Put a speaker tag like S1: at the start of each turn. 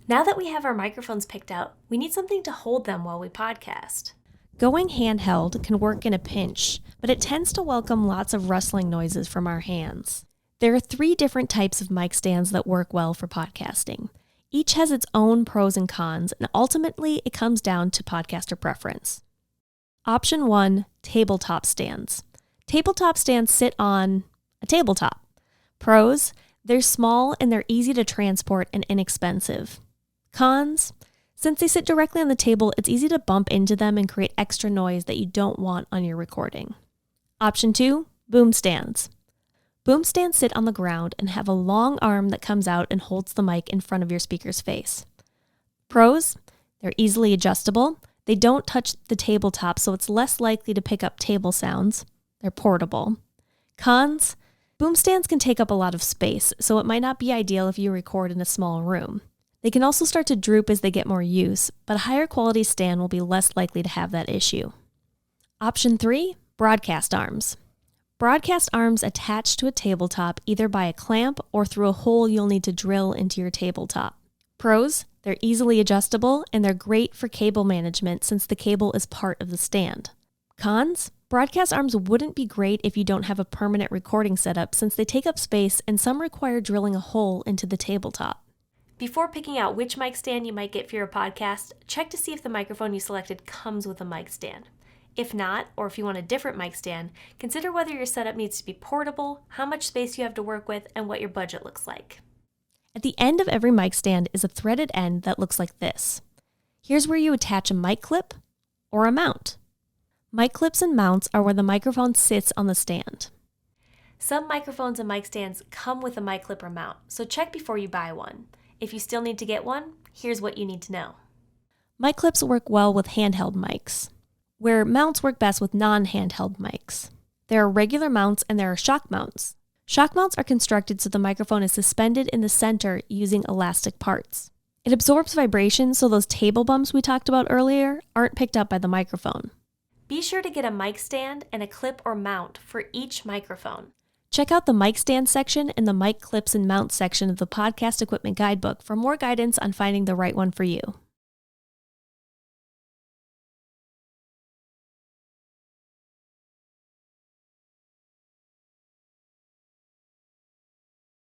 S1: Now that we have our microphones picked out, we need something to hold them while we podcast.
S2: Going handheld can work in a pinch, but it tends to welcome lots of rustling noises from our hands. There are 3 different types of mic stands that work well for podcasting. Each has its own pros and cons, and ultimately it comes down to podcaster preference. Option 1, tabletop stands. Tabletop stands sit on a tabletop. Pros, they're small and they're easy to transport and inexpensive. Cons, since they sit directly on the table, it's easy to bump into them and create extra noise that you don't want on your recording. Option 2, boom stands. Boom stands sit on the ground and have a long arm that comes out and holds the mic in front of your speaker's face. Pros, they're easily adjustable. They don't touch the tabletop, so it's less likely to pick up table sounds. They're portable. Cons, boom stands can take up a lot of space, so it might not be ideal if you record in a small room. They can also start to droop as they get more use, but a higher quality stand will be less likely to have that issue. Option 3, broadcast arms. Broadcast arms attach to a tabletop either by a clamp or through a hole you'll need to drill into your tabletop. Pros, they're easily adjustable and they're great for cable management since the cable is part of the stand. Cons, broadcast arms wouldn't be great if you don't have a permanent recording setup since they take up space and some require drilling a hole into the tabletop.
S1: Before picking out which mic stand you might get for your podcast, check to see if the microphone you selected comes with a mic stand. If not, or if you want a different mic stand, consider whether your setup needs to be portable, how much space you have to work with, and what your budget looks like.
S2: At the end of every mic stand is a threaded end that looks like this. Here's where you attach a mic clip or a mount. Mic clips and mounts are where the microphone sits on the stand.
S1: Some microphones and mic stands come with a mic clip or mount, so check before you buy one. If you still need to get one, here's what you need to know.
S2: Mic clips work well with handheld mics, where mounts work best with non-handheld mics. There are regular mounts and there are shock mounts. Shock mounts are constructed so the microphone is suspended in the center using elastic parts. It absorbs vibration so those table bumps we talked about earlier aren't picked up by the microphone.
S1: Be sure to get a mic stand and a clip or mount for each microphone.
S2: Check out the mic stand section and the mic clips and mounts section of the Podcast Equipment Guidebook for more guidance on finding the right one for you.